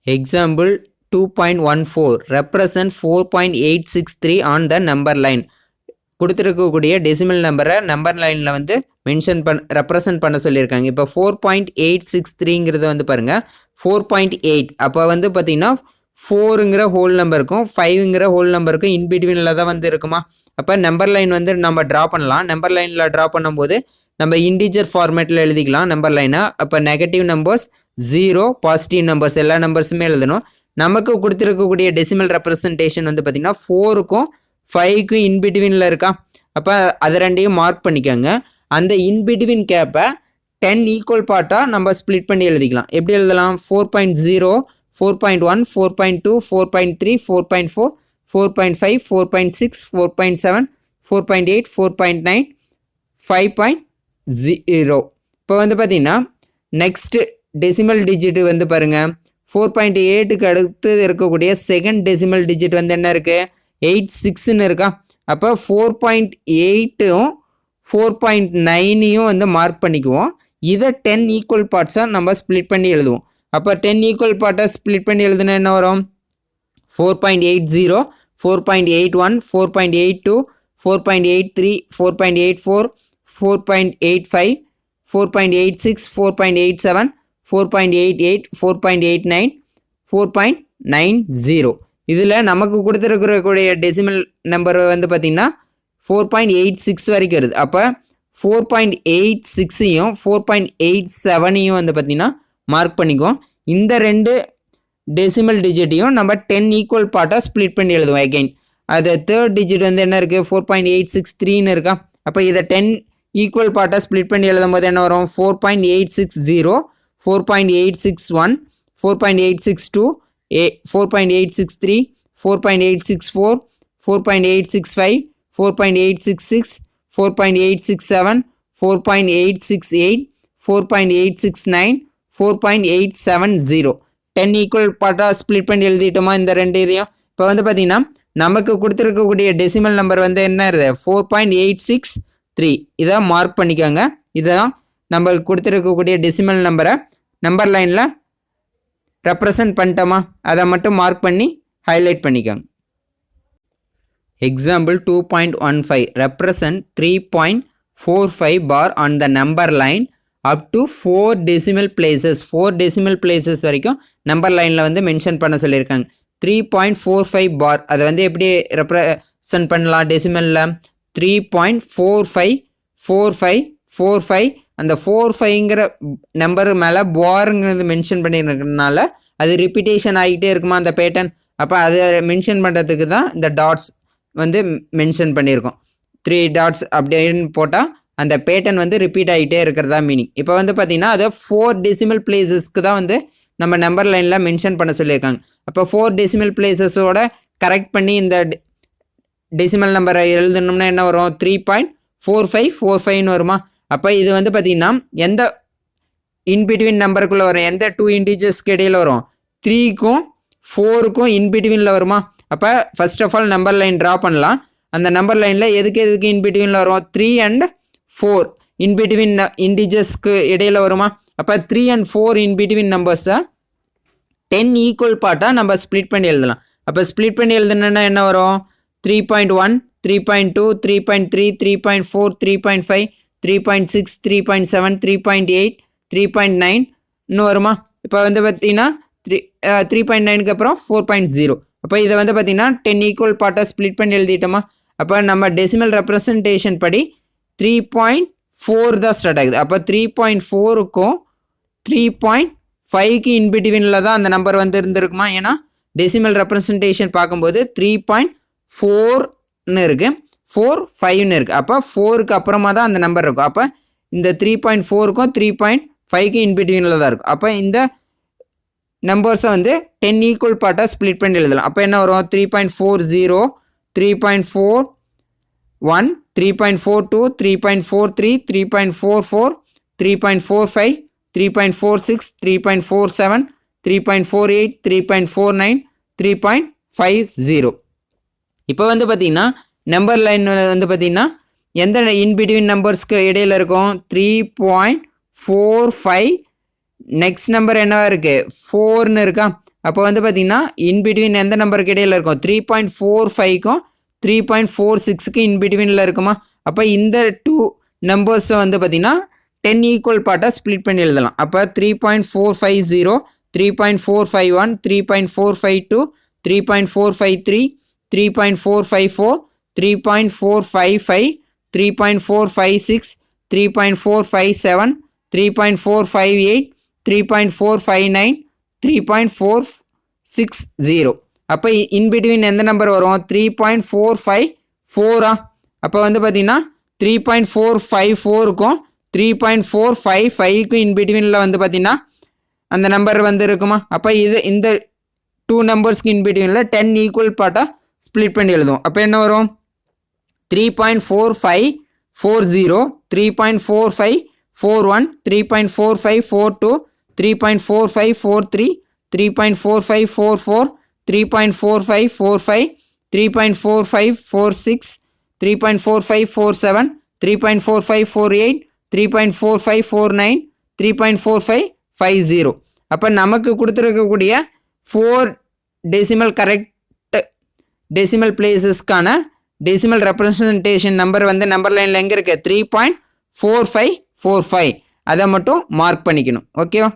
Example 2.14 represent 4.863 on the number line. கொடுத்துருக்கக்கூடிய decimal நம்பரை number லைனில் வந்து ரெப்ரசன்ட் பண்ண சொல்லியிருக்காங்க. இப்போ 4.863ங்கிறது வந்து பாருங்கள் 4.8. அப்போ வந்து பார்த்திங்கன்னா 4ங்கிற ஹோல் நம்பருக்கும் 5ங்கிற ஹோல் நம்பருக்கும் இன்பிட்வீனில் தான் வந்து இருக்குமா. அப்போ நம்பர் லைன் வந்து நம்ம ட்ரா பண்ணலாம். நம்பர் லைனில் ட்ரா பண்ணும்போது நம்ம இன்டிஜர் ஃபார்மேட்டில் எழுதிக்கலாம் நம்பர் லைனை. அப்போ நெகட்டிவ் நம்பர்ஸ் 0, பாசிட்டிவ் நம்பர்ஸ் எல்லா நம்பர்ஸுமே எழுதணும். நமக்கு கொடுத்துருக்கக்கூடிய டெசிமல் ரெப்ரசன்டேஷன் வந்து பார்த்திங்கன்னா 4க்கும் 5க்கும் இன்பிட்வீனில் இருக்கா. அப்போ அதை ரெண்டையும் மார்க் பண்ணிக்கோங்க. அந்த இன்பிட்வீன் கேப்பை 10 ஈக்குவல் பார்ட்டாக நம்ம ஸ்ப்ளிட் பண்ணி எழுதிக்கலாம். எப்படி எழுதலாம்? 4.0, 4.1, 4.2, 4.3, 4.4, 4.5, 4.6, 4.7, 4.8, 4.9, 5.0. இப்போ வந்து பார்த்திங்கன்னா நெக்ஸ்ட் டெசிமல் டிஜிட் வந்து பாருங்கள் 4.8க்கு அடுத்து இருக்கக்கூடிய செகண்ட் டெசிமல் டிஜிட் வந்து என்ன இருக்குது? 86ன்னு இருக்கா. அப்போ 4.8ம் 4.9யும் வந்து மார்க் பண்ணிக்குவோம். இதை 10 ஈக்குவல் பார்ட்ஸாக நம்ம ஸ்ப்ளிட் பண்ணி எழுதுவோம். அப்போ 10 ஈக்குவல் பார்ட்டாக ஸ்ப்ளிட் பண்ணி எழுதுனா என்ன வரும்? 4.80, 4.81, 4.82, 4.83, 4.84, 4.85, 4.86, 4.87, 4.88, 4.89, 4.90. இதில் நமக்கு கொடுத்துருக்கக்கூடிய டெசிமல் நம்பர் வந்து பார்த்திங்கன்னா 4.86 வரைக்கும் வருது. அப்போ 4.86யும் 4.87யும் வந்து பார்த்திங்கன்னா மார்க் பண்ணிக்குவோம். இந்த ரெண்டு டெசிமல் டிஜிட்டையும் நம்ம 10 ஈக்குவல் பார்ட்டாக ஸ்ப்ளிட் பண்ணி எழுதுவோம். அகெயின் அது தேர்ட் டிஜிட் வந்து என்ன இருக்குது? 4.863ன்னு இருக்கா. அப்போ இதை 10 ஈக்குவல் பார்ட்டாக ஸ்ப்ளிட் பண்ணி எழுதும் போது என்ன வரும்? 4.860, 4.861, 4.862, 4.863, 4.864, 4.865, 4.866, 4.867, 4.868, 4.869, 4.870. 10 ஈக்குவல் பார்ட்டாக ஸ்ப்ளிட் பண்ணி எழுதிட்டோமா இந்த ரெண்டு இதையும்? இப்போ வந்து பார்த்திங்கன்னா நமக்கு கொடுத்துருக்கக்கூடிய டெசிமல் நம்பர் வந்து என்ன இருக்குது? 4.863. இதை மார்க் பண்ணிக்கோங்க. இதுதான் நம்மளுக்கு கொடுத்துருக்கக்கூடிய டெசிமல் நம்பரை நம்பர் லைனில் ரெப்ரசன்ட் பண்ணிட்டோமா அதை மட்டும் மார்க் பண்ணி ஹைலைட் பண்ணிக்கோங்க. Example 2.15 represent 3.45 bar on the number line up to 4 decimal places. 4 decimal places வரைக்கும் நம்பர் லைனில் வந்து மென்ஷன் பண்ண சொல்லியிருக்காங்க. 3.45 bar அதை வந்து எப்படி ரெப்ரசன்ட் பண்ணலாம் டெசிமலில்? 3.454545. அந்த 45ங்கிற நம்பர் மேலே பாருங்கிறது மென்ஷன் பண்ணியிருக்கிறதுனால அது ரிப்பீட்டேஷன் ஆகிட்டே இருக்குமா அந்த பேட்டர்ன். அப்போ அதை மென்ஷன் பண்ணுறதுக்கு தான் இந்த டாட்ஸ் வந்து மென்ஷன் பண்ணியிருக்கோம். 3 டாட்ஸ் அப்படின்னு போட்டால் அந்த பேட்டர்ன் வந்து ரிப்பீட் ஆகிட்டே இருக்கிறதா மீனிங். இப்போ வந்து பார்த்திங்கன்னா அதை 4 டெசிமல் பிளேசஸ்க்கு தான் வந்து நம்ம நம்பர் லைனில் மென்ஷன் பண்ண சொல்லியிருக்காங்க. அப்போ 4 டெசிமல் பிளேசஸோட கரெக்ட் பண்ணி இந்த டெசிமல் நம்பரை எழுதணும்னா என்ன வரும்? 3.4545ன்னு வருமா. அப்போ இது வந்து பார்த்திங்கன்னா எந்த இன்பிட்வீன் நம்பருக்குள்ளே வரும்? எந்த 2 இன்டிஜர்ஸ்க்கு இடையில் வரும்? 3க்கும் 4க்கும் இன்பிட்வீனில் வருமா. அப்போ first of all number line draw பண்ணலாம். அந்த நம்பர் லைனில் எதுக்கு இன்பிட்வீனில் வரும்? 3 and 4 இன்பிட்வீன் இன்டிஜர்ஸ்க்கு இடையில் வருமா. அப்போ 3 and 4 இன்பிட்வீன் நம்பர்ஸை 10 ஈக்குவல் பார்ட்டாக நம்ம ஸ்ப்ளிட் பண்ணி எழுதலாம். அப்போ ஸ்ப்ளிட் பண்ணி எழுதுனா என்ன வரும்? 3.1, 3.2, 3.3, 3.4, 3.5, 3.6, 3.7, 3.8, 3.9 இன்னும் வருமா. இப்போ வந்து பார்த்திங்கன்னா 3.9க்கு அப்புறம் 4.0. அப்போ இதை வந்து பார்த்திங்கன்னா 10 ஈக்குவல் பார்ட்டாக ஸ்ப்ளிட் பண்ணி எழுதிட்டோமா. அப்போ நம்ம டெசிமல் ரெப்ரசன்டேஷன் படி 3.4 தான் ஸ்டார்ட் ஆகுது. அப்போ 3.4க்கும் 3.5க்கு இன்பிட்வீனில் தான் அந்த நம்பர் வந்து இருந்திருக்குமா. ஏன்னா டெசிமல் ரெப்ரசன்டேஷன் பார்க்கும்போது 3.4ன்னு இருக்குது, 4.5ன்னு இருக்குது. அப்போ 4க்கு அப்புறமா தான் அந்த நம்பர் இருக்கும். அப்போ இந்த 3.4க்கும் 3.5க்கு இன்பிட்வீனில் தான் இருக்கும். அப்போ இந்த நம்பர்ஸை வந்து 10 ஈக்குவல் பார்ட்டாக ஸ்ப்ளிட் பண்ணி எழுதலாம். அப்போ என்ன வரும்? 3.40, 3.41, 3.42, 3.43, 3.44, 3.45, 3.46, 3.47, 3.48, 3.49, 3.50. இப்போ வந்து பார்த்திங்கன்னா நம்பர் லைன் வந்து பார்த்திங்கன்னா எந்த இன்பிட்வீன் நம்பர்ஸ்க்கு இடையில் இருக்கும்? 3.45. நெக்ஸ்ட் நம்பர் என்னவா இருக்குது? 4ன்னு இருக்கா. அப்போ வந்து பார்த்தீங்கன்னா இன்பிட்வீன் எந்த நம்பருக்கு இடையில் இருக்கும் 3.45க்கும் 3.46க்கு இன்பிட்வீனில் இருக்குமா அப்போ இந்த 2 நம்பர்ஸை வந்து பார்த்தீங்கன்னா 10 ஈக்குவல் பார்ட்டாக ஸ்ப்ளிட் பண்ணி எழுதலாம் அப்போ 3.450 3.451 3.452 3.453 3.454 3.455 3.456 3.457 3.458 3.459 3.460 அப்போ இன்பிட்வீன் எந்த நம்பர் வரும் 3.454 அப்போ வந்து பார்த்தீங்கன்னா 3.454க்கும் 3.455க்கும் இன்பிட்வீனில் வந்து பார்த்தீங்கன்னா அந்த நம்பர் வந்து இருக்குமா அப்போ இது இந்த 2 நம்பர்ஸ்க்கு இன்பிட்வீனில் 10 ஈக்குவல் பார்ட்டாக ஸ்ப்ளிட் பண்ணி எழுதுவோம் அப்போ என்ன வரும் 3.4540 3.4541 3.4542 3.4543 3.4544 3.4545 3.4546 3.4547 3.4548 3.4549 3.4550 அப்போ நமக்கு கொடுத்துருக்கக்கூடிய 4 டெசிமல் கரெக்ட் டெசிமல் பிளேசஸ்க்கான டெசிமல் ரெப்ரசன்டேஷன் நம்பர் வந்து நம்பர் லைனில் எங்கே இருக்குது 3.4545 அதை மட்டும் மார்க் பண்ணிக்கணும் ஓகேவா